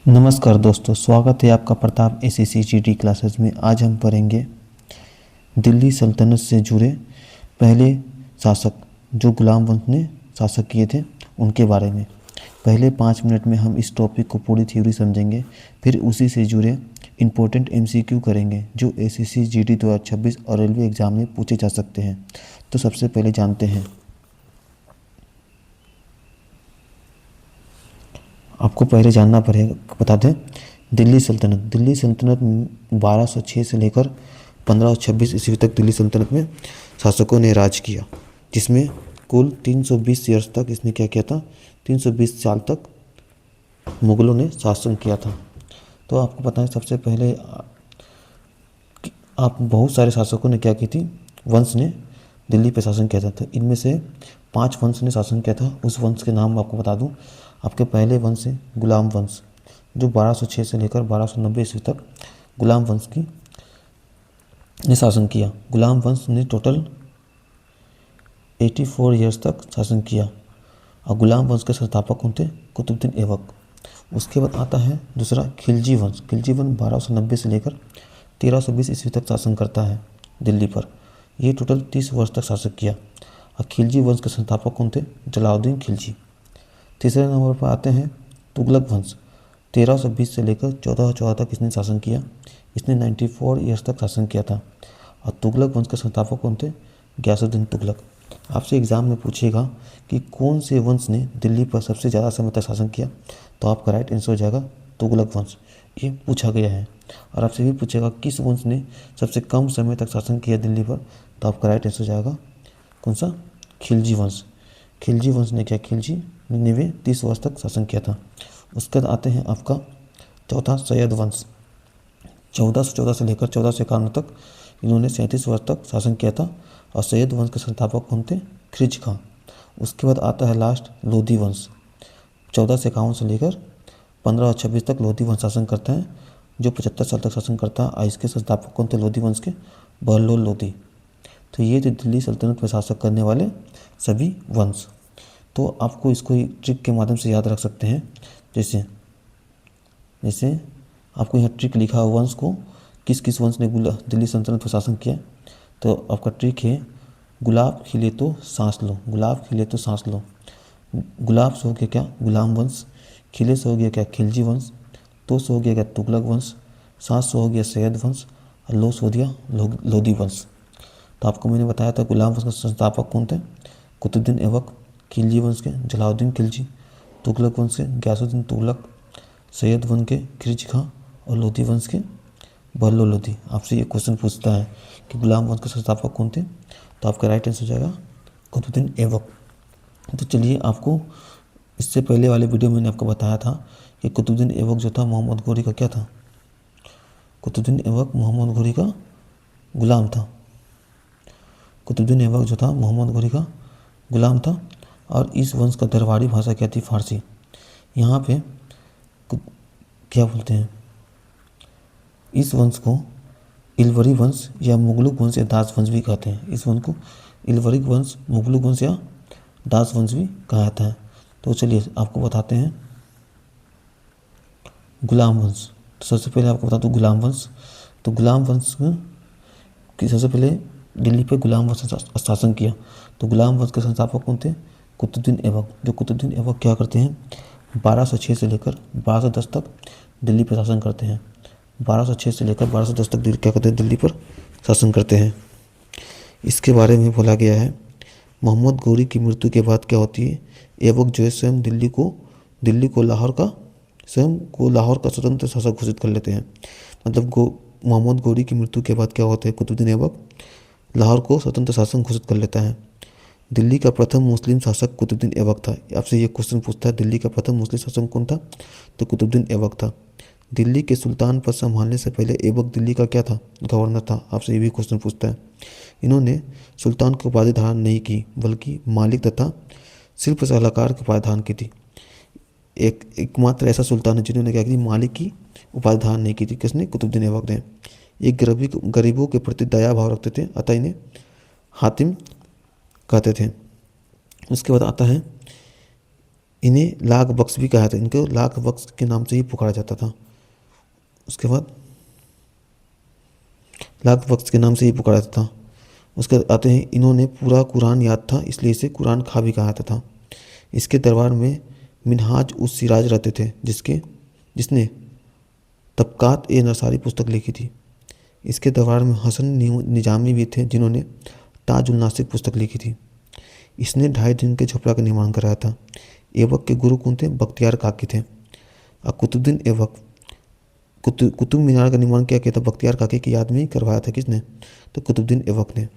नमस्कार दोस्तों, स्वागत है आपका प्रताप ACCGD क्लासेस में। आज हम पढ़ेंगे दिल्ली सल्तनत से जुड़े पहले शासक जो गुलाम वंश ने शासक किए थे उनके बारे में। पहले 5 मिनट में हम इस टॉपिक को पूरी थ्योरी समझेंगे, फिर उसी से जुड़े इम्पोर्टेंट MCQ करेंगे जो ACCGD 2026 और रेलवे एग्ज़ाम में पूछे जा सकते हैं। तो सबसे पहले जानते हैं, आपको पहले जानना पड़ेगा, बता दें, दिल्ली सल्तनत 1206 से लेकर 1526 ईस्वी तक दिल्ली सल्तनत में शासकों ने राज किया, जिसमें कुल 320 ईयर्स तक इसने क्या किया था, 320 साल तक मुगलों ने शासन किया था। तो आपको पता है सबसे पहले आप बहुत सारे शासकों ने क्या की थी, वंश ने दिल्ली पे शासन किया था। तो इनमें से 5 वंश ने शासन किया था। उस वंश के नाम आपको बता दूं। आपके पहले वंश है गुलाम वंश, जो 1206 से लेकर 1290 ईस्वी तक गुलाम वंश की ने शासन किया। गुलाम वंश ने टोटल 84 ईयर्स तक शासन किया और गुलाम वंश के संस्थापक कौन थे, कुतुबुद्दीन ऐबक। उसके बाद आता है दूसरा खिलजी वंश। 1290 से लेकर 1320 ईस्वी तक शासन करता है दिल्ली पर। ये टोटल 30 वर्ष तक शासन किया और खिलजी वंश के संस्थापक कौन थे, जलालुद्दीन खिलजी। तीसरे नंबर पर आते हैं तुगलक वंश। 1320 से लेकर 1414 तक इसने शासन किया। इसने 94 ईयर्स तक शासन किया था और तुगलक वंश के संस्थापक कौन थे, गयासुद्दीन तुगलक। आपसे एग्जाम में पूछेगा कि कौन से वंश ने दिल्ली पर सबसे ज़्यादा समय तक शासन किया, तो आपका राइट आंसर हो जाएगा तुगलक वंश। ये पूछा गया है। और आपसे भी पूछेगा किस वंश ने सबसे कम समय तक शासन किया दिल्ली पर, तो आपका राइट आंसर हो जाएगा कौन सा, खिलजी वंश। खिलजी वंश ने क्या, खिलजी ने 30 वर्ष तक शासन किया था। उसके बाद आते हैं आपका चौथा सैयद वंश। 1414 से लेकर 1451 तक इन्होंने 37 वर्ष तक शासन किया था और सैयद वंश के संस्थापक कौन थे, खिज खां। उसके बाद आता है लास्ट लोधी वंश। 1451 से लेकर 1526 तक लोधी वंश शासन करता है, जो 75 साल तक शासन करता है और इसके संस्थापक कौन थे, लोधी वंश के बहलोल लोधी। तो ये थे दिल्ली सल्तनत पर शासन करने वाले सभी वंश। तो आपको इसको ट्रिक के माध्यम से याद रख सकते हैं। जैसे आपको यहाँ ट्रिक लिखा है, वंश को किस किस वंश ने दिल्ली सल्तनत पर शासन किया। तो आपका ट्रिक है, गुलाब खिले तो सांस लो, गुलाब खिले तो सांस लो। गुलाब से हो गया क्या, गुलाम वंश। खिले से हो गया क्या, खिलजी वंश। तो से हो गया क्या, तुगलक वंश। सांस से हो गया सैयद वंश और लो से हो गया लोधी वंश। तो आपको मैंने बताया था गुलाम वंश के संस्थापक कौन थे, कुतुबुद्दीन ऐबक। खिलजी वंश के जलालुद्दीन खिलजी। तुगलक वंश के गयासुद्दीन तुगलक। सैयद वंश के खिज खां और लोधी वंश के बहलोल लोधी। आपसे ये क्वेश्चन पूछता है कि गुलाम वंश के संस्थापक कौन थे, तो आपका राइट आंसर हो जाएगा कुतुबुद्दीन ऐबक। तो चलिए, आपको इससे पहले वाले वीडियो में मैंने आपको बताया था कि कुतुबुद्दीन ऐबक जो था मोहम्मद घोरी का क्या था, कुतुबुद्दीन ऐबक मोहम्मद घोरी का गुलाम था। कुतुबुद्दीन ऐबक जो था मोहम्मद घोरी का गुलाम था और इस वंश का दरबारी भाषा क्या थी, फारसी। यहाँ पे क्या बोलते हैं, इस वंश को इलवरी वंश या मुगलुक वंश या दास वंश भी कहते हैं। इस वंश को इलवरी वंश, मुगलुक वंश या दास वंश भी कहा जाता है। तो चलिए आपको बताते हैं गुलाम वंश। तो सबसे पहले आपको बता दूँ गुलाम वंश। तो गुलाम वंश की सबसे पहले दिल्ली पे गुलाम वंश ने शासन किया। तो गुलाम वंश के संस्थापक कौन थे, कुतुबुद्दीन ऐबक। जो कुतुबुद्दीन ऐबक क्या करते हैं, 1206 से लेकर 1210 तक दिल्ली पर शासन करते हैं। 1206 से लेकर 1210 तक क्या करते हैं, दिल्ली पर शासन करते हैं। इसके बारे में बोला गया है, मोहम्मद घोरी की मृत्यु के बाद क्या होती है, ऐबक जो है स्वयं स्वयं को लाहौर का स्वतंत्र शासक घोषित कर लेते हैं। मतलब मोहम्मद घोरी की मृत्यु के बाद क्या होता है, कुतुबुद्दीन ऐबक लाहौर को स्वतंत्र शासन घोषित कर लेता है। दिल्ली का प्रथम मुस्लिम शासक कुतुबुद्दीन ऐबक था। आपसे ये क्वेश्चन पूछता है, दिल्ली का प्रथम मुस्लिम शासक कौन था, तो कुतुबुद्दीन ऐबक था। दिल्ली के सुल्तान पद संभालने से पहले ऐबक दिल्ली का क्या था, गवर्नर था। आपसे ये भी क्वेश्चन पूछता है। इन्होंने सुल्तान की उपाधि धारण नहीं की, बल्कि मालिक तथा शिल्प सलाहकार की उपाधि धारण की थी। एकमात्र ऐसा सुल्तान है जिन्होंने क्या की, मालिक की उपाधि धारण नहीं की थी। किसने, कुतुबुद्दीन ऐबक ने। एक गरीबों के प्रति दया भाव रखते थे, अतः इन्हें हातिम कहते थे। उसके बाद आता है इन्हें लाख बख्श भी कहा था, इनको लाख बख्श के नाम से ही पुकारा जाता था। उसके बाद लाख बख्श के नाम से ही पुकारा जाता था। उसके बाद आते हैं, इन्होंने पूरा कुरान याद था इसलिए इसे कुरान खा भी कहा जाता था। इसके दरबार में मिनहाज उस सिराज रहते थे जिसने तबकात ए नरसारी पुस्तक लिखी थी। इसके दरबार में हसन निजामी भी थे जिन्होंने ताजुल नासिक पुस्तक लिखी थी। इसने 2.5 दिन के झोपड़ा का निर्माण कराया था। ऐबक के गुरु कौन थे? बख्तियार काकी थे। और कुतुबुद्दीन ऐबक कुतुब मीनार का निर्माण क्या किया था? बख्तियार काकी की याद में ही करवाया था। किसने? तो कुतुबुद्दीन ऐबक ने।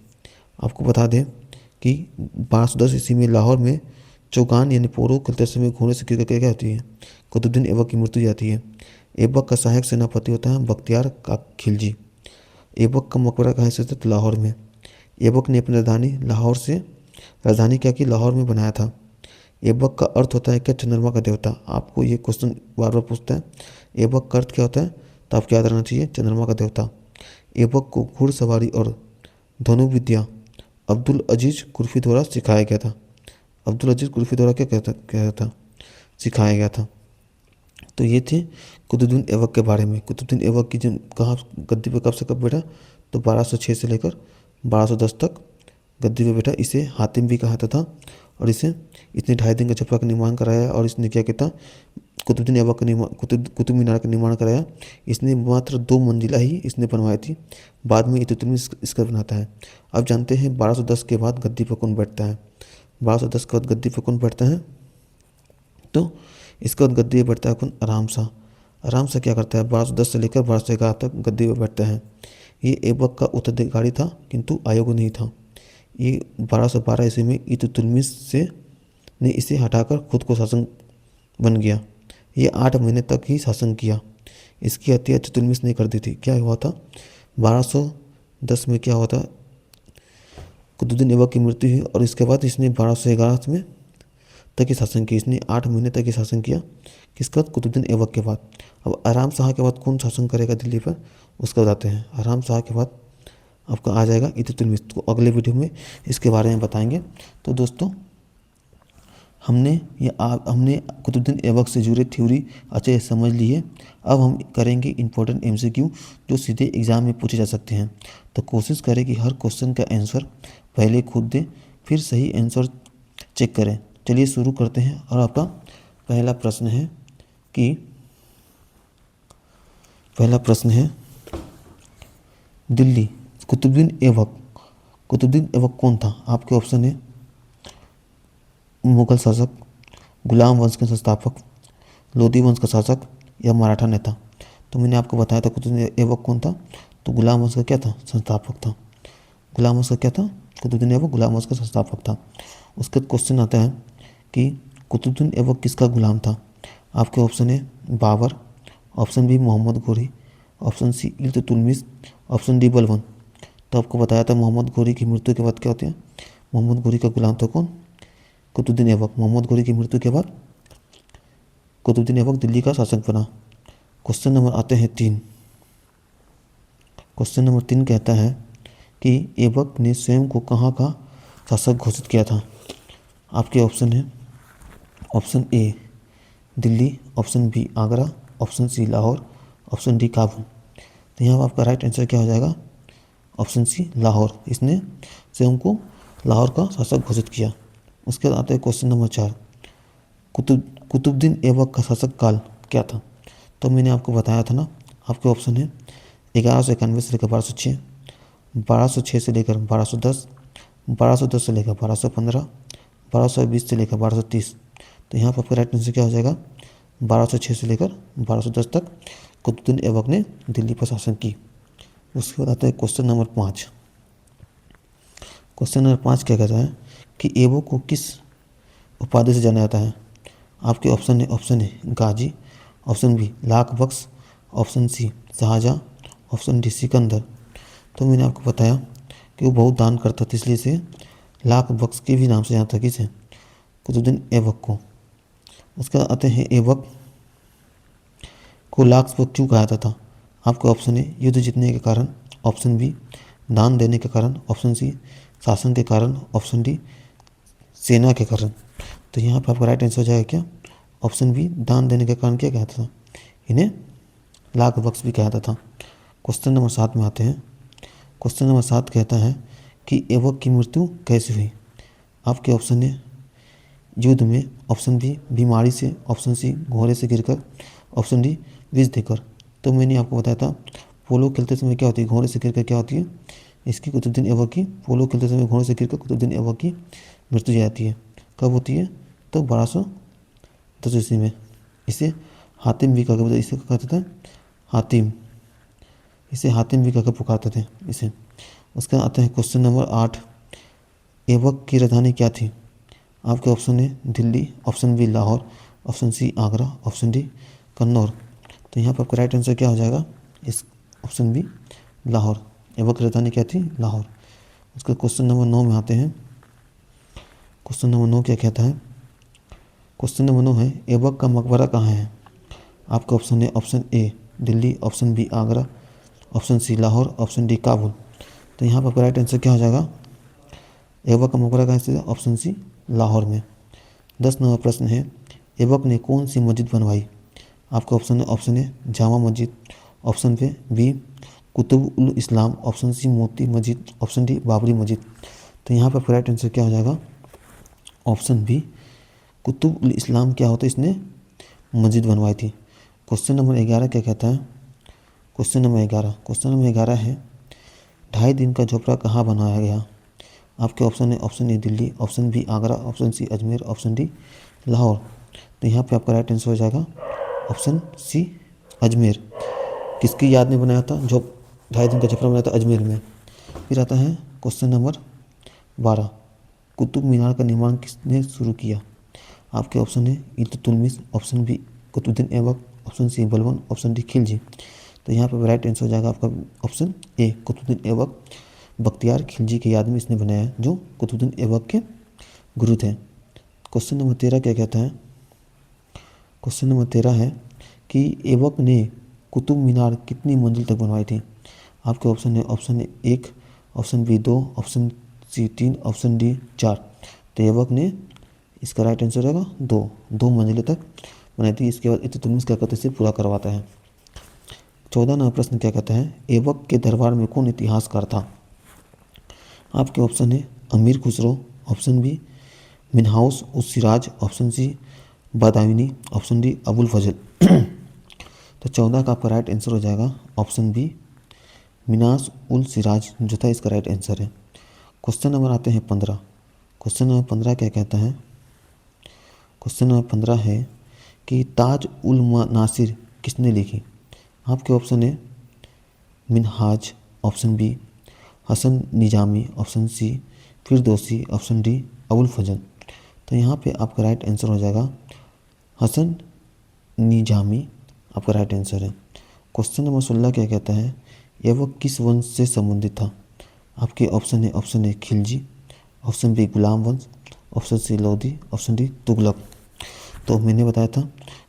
आपको बता दें कि 1210 ईस्वी में लाहौर में चौगान यानी पोरो खेलते समय घोड़े से गिर क्या होती है? कुतुबुद्दीन ऐबक की मृत्यु जाती है। ऐबक का सहायक सेनापति होता है बख्तियार का खिलजी। ऐबक का मकबरा कहाँ स्थित है? तो लाहौर में। ऐबक ने अपनी राजधानी क्या की? लाहौर में बनाया था। ऐबक का अर्थ होता है क्या? चंद्रमा का देवता। आपको ये क्वेश्चन बार बार पूछता है, ऐबक का अर्थ क्या होता है? तो आपको याद रहना चाहिए, चंद्रमा का देवता। ऐबक को घुड़सवारी और धनुर्विद्या अब्दुल अजीज कुर्फी द्वारा सिखाया गया था। अब्दुल अजीज कुर्फी द्वारा क्या कहता था? सिखाया गया था। तो ये थे कुतुबुद्दीन ऐबक के बारे में। कुतुबुद्दीन ऐबक की जब कहाँ गद्दी पे कब से कब बैठा? तो 1206 से लेकर 1210 तक गद्दी पे बैठा। इसे हातिम भी कहा था और इसने 2.5 दिन का झोपड़ा का निर्माण कराया। और इसने क्या किया था? कुतुबुद्दीन ऐबक का निर्माण कुतुब मीनार का निर्माण कराया। इसने मात्र 2 मंजिला ही इसने बनवाई थी। बाद में इल्तुतमिश इसका बनाता है। अब जानते हैं 1210 के बाद गद्दी पर कौन बैठता है? 1210 के बाद गद्दी पर कौन बैठता है? तो इसके बाद गद्दी पर बैठता है कौन? आराम शाह। आराम शाह क्या करता है? 1210 से लेकर 1211 तक गद्दी पर बैठता है। ये ऐबक का उत्तराधिकारी था किंतु आयोग नहीं था। ये 1212 ईस्वी में इल्तुतमिश ने इसे हटाकर खुद को शासक बन गया। ये 8 महीने तक ही शासन किया। इसकी हत्या इल्तुतमिश ने कर दी थी। क्या हुआ था? 1210 में क्या हुआ था? कुतुबुद्दीन ऐबक की मृत्यु हुई और इसके बाद इसने 1211 में तक ही शासन किया। इसने 8 महीने तक ही शासन किया। किसका? कुतुबुद्दीन ऐबक के बाद। अब आराम शाह के बाद कौन शासन करेगा दिल्ली पर? उसका बताते हैं। आराम शाह के बाद आपका आ जाएगा इल्तुतमिश। तो अगले वीडियो में इसके बारे में बताएंगे। तो दोस्तों हमने कुतुबुद्दीन ऐबक से जुड़े थ्योरी अच्छे से समझ लिए। अब हम करेंगे इंपॉर्टेंट MCQ जो सीधे एग्जाम में पूछे जा सकते हैं। तो कोशिश करें कि हर क्वेश्चन का आंसर पहले खुद दें, फिर सही आंसर चेक करें। चलिए शुरू करते हैं। और आपका पहला प्रश्न है दिल्ली कुतुबुद्दीन ऐबक कौन था? आपके ऑप्शन है मुगल शासक, गुलाम वंश के संस्थापक, लोधी वंश का शासक या मराठा नेता। तो मैंने आपको बताया था कुतुबुद्दीन ऐबक कौन था? तो गुलाम वंश का क्या था? संस्थापक था। गुलाम वंश का क्या था? कुतुबुद्दीन ऐबक गुलाम वंश का संस्थापक था। उसके बाद क्वेश्चन आता है कि कुतुबुद्दीन ऐबक किसका गुलाम था? आपके ऑप्शन है Babur, option B Mohammad Ghori, option C Iltutmish, option D Balban. तो आपको बताया था मोहम्मद घोरी की मृत्यु के बाद क्या होते हैं? मोहम्मद घोरी का गुलाम था कौन? कुतुबुद्दीन ऐबक। मोहम्मद घोरी की मृत्यु के बाद कुतुबुद्दीन ऐबक दिल्ली का शासक बना। क्वेश्चन नंबर आते हैं 3। क्वेश्चन नंबर 3 कहता है कि ऐबक ने स्वयं को कहाँ का शासक घोषित किया था? आपके ऑप्शन है option A Delhi, option B Agra, option C Lahore, option D Kabul. तो यहाँ आपका राइट आंसर क्या हो जाएगा? Option C Lahore. इसने स्वयं को लाहौर का शासक घोषित किया। उसके बाद आता है क्वेश्चन नंबर 4। कुतुबुद्दीन ऐबक का शासक काल क्या था? तो मैंने आपको बताया था ना। आपके ऑप्शन है 1191 से लेकर 1206, 1206 से लेकर 1210, 1210 से लेकर 1215, 1220 से लेकर 1230। तो यहाँ पर आपका राइट आंसर क्या हो जाएगा? 1206 से लेकर 1210 तक कुतुबुद्दीन ऐबक ने दिल्ली पर शासन की। उसके बाद आता है क्वेश्चन नंबर 5। क्वेश्चन नंबर 5 क्या कहता है कि ऐबक को किस उपाधि से जाना जाता है? आपके ऑप्शन है Ghazi, option B Lakh Bakhsh, option C Shahjahan, option D Sikandar. तो मैंने आपको बताया कि वो बहुत दान करता था इसलिए से लाख बख्श के भी नाम से जानता था। किसे? कुतुबुद्दीन ऐबक को। उसके बाद आते हैं ऐबक को लाख बख्श क्यों कहा जाता था? आपके ऑप्शन है युद्ध जीतने के कारण, ऑप्शन बी दान देने के कारण, ऑप्शन सी शासन के कारण, ऑप्शन डी सेना के कारण। तो यहाँ पर आपका राइट आंसर हो जाएगा क्या, ऑप्शन बी, दान देने का कारण क्या कहता था, इन्हें लाख बख्श भी कहता था। क्वेश्चन नंबर 7 में आते हैं। क्वेश्चन नंबर 7 कहता है कि ऐबक की मृत्यु कैसे हुई। आपके ऑप्शन है युद्ध में, ऑप्शन बी बीमारी से, ऑप्शन सी घोड़े से गिरकर, ऑप्शन डी विष देकर। तो मैंने आपको बताया था पोलो खेलते समय क्या होती है, घोड़े से गिरकर क्या होती है, इसकी कुतुबुद्दीन ऐबक की, पोलो खेलते समय घोड़े से गिरकर कुतुबुद्दीन ऐबक की मृत्यु हो जाती है। कब होती है, तो 1210 ईस्वी में। इसे हातिम भी कहकर, इसे क्या कहते थे, हातिम, इसे हातिम भी कहकर पुकारते थे इसे। उसके बाद आते हैं क्वेश्चन नंबर 8। ऐबक की राजधानी क्या थी। आपके ऑप्शन है Delhi, option B Lahore, option C Agra, option D Kannauj. तो यहाँ पर आपका राइट आंसर क्या हो जाएगा, इस ऑप्शन बी लाहौर। ऐबक की राजधानी क्या थी, लाहौर। उसके क्वेश्चन नंबर 9 में आते हैं। क्वेश्चन नंबर 9 क्या कहता है, क्वेश्चन नंबर 9 है ऐबक का मकबरा कहाँ है। आपका ऑप्शन है option A Delhi, option B Agra, option C Lahore, option D Kabul. तो यहाँ पर आपका राइट आंसर क्या हो जाएगा, ऐबक का मकबरा कहाँ स्थित है, ऑप्शन सी लाहौर में। 10 नंबर प्रश्न है ऐबक ने कौन सी मस्जिद बनवाई। आपका ऑप्शन है जामा मस्जिद, ऑप्शन पे B Qutub ul Islam, option C Moti Masjid, option D Babri मस्जिद। तो यहाँ पर राइट आंसर क्या हो जाएगा, ऑप्शन बी कुतुब उल इस्लाम क्या होता है, इसने मस्जिद बनवाई थी। क्वेश्चन नंबर 11 क्या कहता है, क्वेश्चन नंबर 11 है 2.5 दिन का झोपड़ा कहाँ बनाया गया। आपके ऑप्शन है option A Delhi, option B Agra, option C Ajmer, option D Lahore. तो यहाँ पे आपका राइट आंसर हो जाएगा ऑप्शन सी अजमेर। किसकी याद में बनाया था, जो 2.5 दिन का झोपड़ा बनाया था, अजमेर में। फिर आता है क्वेश्चन नंबर 12, कुतुब मीनार का निर्माण किसने शुरू किया। आपके ऑप्शन है Iltutmish, option B Qutubuddin Aibak, option C Balban, option D Khilji. तो यहाँ पर राइट आंसर हो जाएगा आपका ऑप्शन ए कुतुबुद्दीन ऐबक। बख्तियार खिलजी की याद में इसने बनाया है, जो कुतुबुद्दीन ऐबक के गुरु थे। क्वेश्चन नंबर 13 क्या कहता है, क्वेश्चन नंबर 13 है कि ऐबक ने कुतुब मीनार कितनी मंजिल तक बनवाई थी। आपके ऑप्शन है option A 1, option B 2, option C 3, option D 4। तो ऐबक ने, इसका राइट आंसर रहेगा 2 मंजिलें तक बनाई थी। इसके बाद इल्तुतमिश क्या कहते हैं, इसे पूरा करवाता है। 14 नंबर प्रश्न क्या कहता है, ऐबक के दरबार में कौन इतिहासकार था। आपके ऑप्शन है अमीर Khusro, option B Minhaj us Siraj, option C Badayuni, option D Abul Fazal. तो 14 का आपका राइट आंसर हो जाएगा ऑप्शन बी मिनास उल सिराज, जो था इसका राइट आंसर है। क्वेश्चन नंबर आते हैं 15। क्वेश्चन नंबर 15 क्या कहता है, क्वेश्चन नंबर 15 है कि ताज उल नासिर किसने लिखी। आपके ऑप्शन है Minhaj, option B Hasan Nizami, option C Firdausi, option D Abul Fazal. तो यहाँ पे आपका राइट आंसर हो जाएगा हसन निजामी, आपका राइट आंसर है। क्वेश्चन नंबर 16 क्या कहता है, ऐबक किस वंश से संबंधित था। आपके ऑप्शन है खिलजी, ऑप्शन बी गुलाम वंश, option C Lodhi, option D Tughlaq. तो मैंने बताया था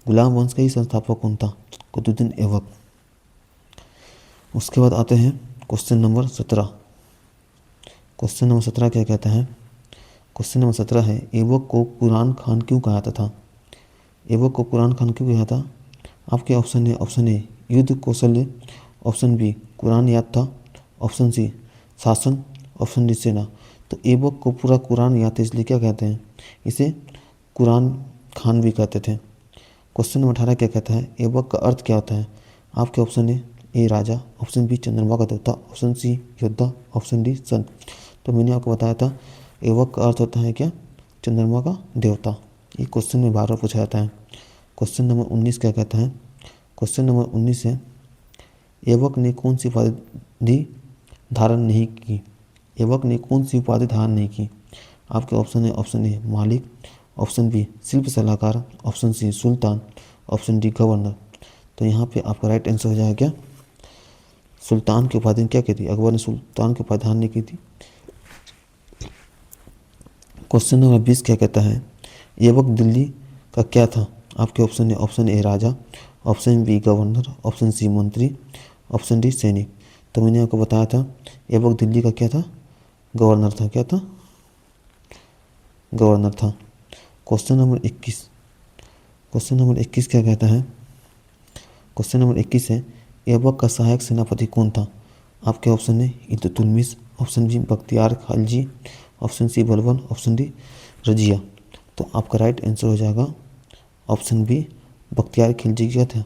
गुलाम वंश का ही संस्थापक कौन था, कुतुबुद्दीन ऐबक। उसके बाद आते हैं क्वेश्चन नंबर 17। क्वेश्चन नंबर 17 क्या कहता है, क्वेश्चन नंबर 17 है ऐबक को कुरान खान क्यों कहा था। ऐबक को कुरान खान क्यों कहा था। आपके ऑप्शन है ऑप्शन ए युद्ध कौशल्य, ऑप्शन बी कुरान याद था, ऑप्शन सी शासन, ऑप्शन डी सेना। तो ऐबक को पूरा कुरान याद था, इसलिए क्या कहते हैं, इसे कुरान खान भी कहते थे। क्वेश्चन नंबर 18 क्या कहता है, ऐबक का अर्थ क्या होता है। आपके ऑप्शन है ए राजा, ऑप्शन बी चंद्रमा का देवता, ऑप्शन सी योद्धा, ऑप्शन डी संत। तो मैंने आपको बताया था ऐबक का अर्थ होता है क्या, चंद्रमा का देवता। ये क्वेश्चन में बार बार पूछा जाता है। क्वेश्चन नंबर 19 क्या कहता है, क्वेश्चन नंबर 19 है ऐबक ने कौन सी उपाधि धारण नहीं की। ऐबक ने कौन सी उपाधि धारण नहीं की। आपके ऑप्शन ए मालिक, ऑप्शन बी शिल्प सलाहकार, ऑप्शन सी सुल्तान, ऑप्शन डी गवर्नर। तो यहाँ पे आपका राइट आंसर हो जाएगा क्या, सुल्तान की उपाधि क्या की थी, अकबर ने सुल्तान की उपाधि धारण नहीं की थी। क्वेश्चन नंबर 20 क्या कहता है, ऐबक दिल्ली का क्या था। आपके ऑप्शन ए राजा, option B governor, option C मंत्री, ऑप्शन डी सैनिक। तो मैंने आपको बताया था ऐबक दिल्ली का क्या था, गवर्नर था। क्या था, गवर्नर था। क्वेश्चन नंबर 21, क्वेश्चन नंबर 21 क्या कहता है? क्वेश्चन नंबर 21 है, ऐबक का सहायक सेनापति कौन था? आपके ऑप्शन है Iltutmish, option B Bakhtiyar Khilji, option C Balban, option D Razia. तो आपका राइट आंसर हो जाएगा ऑप्शन बी बख्तियार खिलजी क्या था?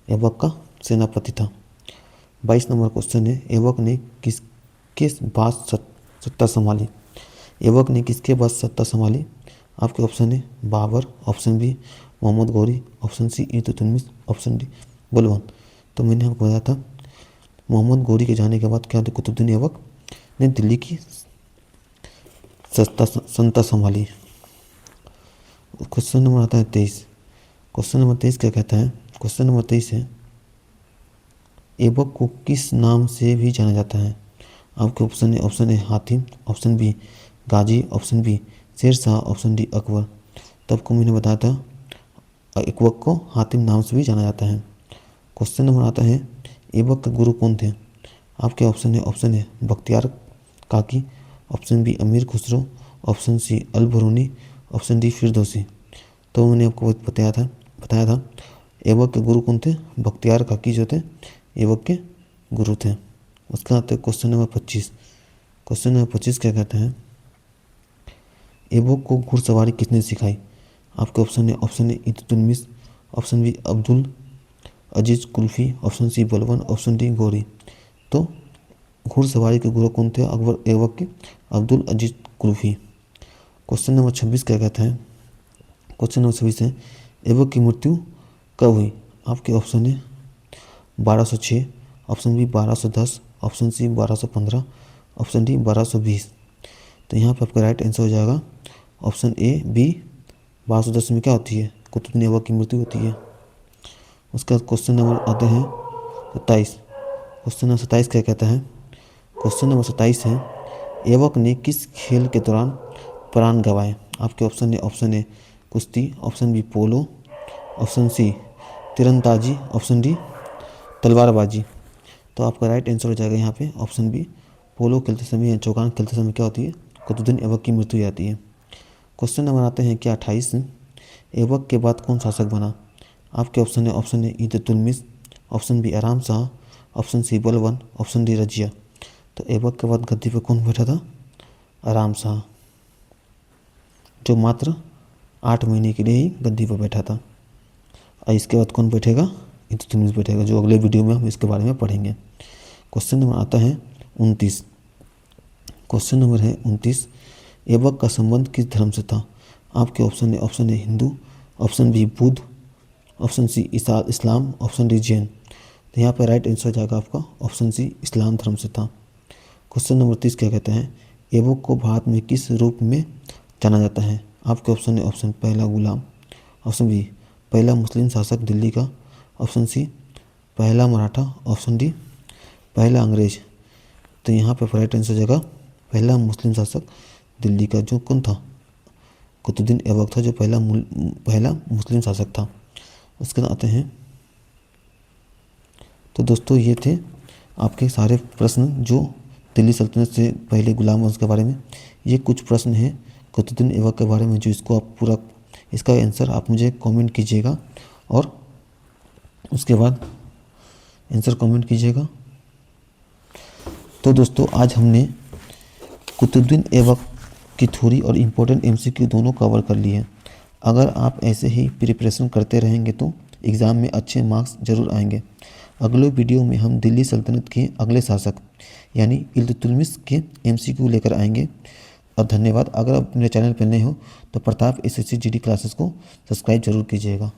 ऐबक का सेनापति था। 22 नंबर क्वेश्चन है, ऐबक ने किसके बाद सत्ता संभाली? ऐबक ने किसके बाद सत्ता संभाली? आपके ऑप्शन है Babur, option B Mohammad Ghori, option C Iltutmish, option D Balban. तो मैंने आपको बताया था मोहम्मद गौरी के जाने के बाद क्या कुतुबुद्दीन ऐबक ने दिल्ली की सत्ता संभाली। क्वेश्चन नंबर आता है 23। क्वेश्चन नंबर 23 क्या कहता है? क्वेश्चन नंबर 23 है, ऐबक को किस नाम से भी जाना जाता है? आपके ऑप्शन है हातिम, ऑप्शन बी गाजी, option B Sher Shah, option D Akbar. तब को मैंने बताया था ऐबक को हातिम नाम से भी जाना जाता है। क्वेश्चन नंबर आता है, ऐबक के गुरु कौन थे? आपके ऑप्शन है बख्तियार काकी, ऑप्शन बी अमीर खुसरो, ऑप्शन सी अल बरूनी, ऑप्शन डी फिरदौसी। तो मैंने आपको बताया था ऐबक के गुरु कौन थे? बख्तियार काकी जो थे ऐबक के गुरु थे। उसका आता है क्वेश्चन नंबर 25। क्वेश्चन नंबर 25 क्या कहते हैं? ऐबक को घुड़सवारी किसने सिखाई? आपके ऑप्शन है Iltutmish, option B Abdul Aziz Kufi, option C Balban, option D Ghori. तो घुड़सवारी के गुरु कौन थे अकबर ऐबक के? अब्दुल अजीज कुल्फी। क्वेश्चन नंबर 26 क्या कहता है? क्वेश्चन नंबर 26 है, ऐबक की मृत्यु कब हुई? आपके ऑप्शन है 1206, option B 1210, option C 1215, option D 1220। तो यहाँ पे आपका राइट आंसर हो जाएगा ऑप्शन ए बी 1210 में क्या होती है? कुतुबुद्दीन ऐबक की मृत्यु होती है। उसका क्वेश्चन नंबर आते हैं 27। क्वेश्चन नंबर 27 क्या कहता है? क्वेश्चन नंबर 27 है, ऐबक ने किस खेल के दौरान प्राण गंवाए? आपके ऑप्शन है कुश्ती, ऑप्शन बी पोलो, ऑप्शन सी तीरंदाजी, ऑप्शन डी तलवारबाजी। तो आपका राइट आंसर हो जाएगा यहाँ पे ऑप्शन बी पोलो खेलते समय या चौकान खेलते समय क्या होती है? कुतुबुद्दीन ऐबक की मृत्यु हो जाती है। क्वेश्चन नंबर आते हैं क्या 28, ऐबक के बाद कौन शासक बना? आपके ऑप्शन है Iltutmish, option B Aram Shah, option C Balban, option D Razia. तो ऐबक के बाद गद्दी पर कौन बैठा था? आराम शाह, जो मात्र 8 महीने के लिए ही गद्दी पर बैठा था। और इसके बाद कौन बैठेगा? इल्तुतमिश बैठेगा, जो अगले वीडियो में हम इसके बारे में पढ़ेंगे। क्वेश्चन नंबर आता है 29। क्वेश्चन नंबर है 29, ऐबक का संबंध किस धर्म से था? आपके ऑप्शन है Hindu, option B Buddha, option C Islam, option D Jain. तो यहाँ पर राइट आंसर हो जाएगा आपका ऑप्शन सी इस्लाम धर्म से था। क्वेश्चन नंबर 30 क्या कहते हैं? ऐबक को भारत में किस रूप में जाना जाता है? आपके ऑप्शन पहला गुलाम, ऑप्शन बी पहला मुस्लिम शासक दिल्ली का, ऑप्शन सी पहला मराठा, ऑप्शन डी पहला अंग्रेज। तो यहाँ पर राइट आंसर हो जाएगा पहला मुस्लिम शासक दिल्ली का, जो कौन था? कुतुबुद्दीन ऐबक था, जो पहला मुस्लिम शासक था। उसके बाद आते हैं, तो दोस्तों ये थे आपके सारे प्रश्न जो दिल्ली सल्तनत से पहले गुलाम वंश के बारे में। ये कुछ प्रश्न हैं कुतुबुद्दीन ऐबक के बारे में, जो इसको आप पूरा इसका आंसर आप मुझे कमेंट कीजिएगा और उसके बाद आंसर कमेंट कीजिएगा। तो दोस्तों आज हमने कुतुबुद्दीन ऐबक की थ्योरी और इम्पोर्टेंट एमसीक्यू दोनों कवर कर लिए हैं। अगर आप ऐसे ही प्रिपरेशन करते रहेंगे तो एग्ज़ाम में अच्छे मार्क्स जरूर आएंगे। अगले वीडियो में हम दिल्ली सल्तनत के अगले शासक यानी इल्तुतमिश के एमसीक्यू लेकर आएंगे। और धन्यवाद। अगर आप मेरे चैनल पर नए हो तो प्रताप SSC GD क्लासेस को सब्सक्राइब जरूर कीजिएगा।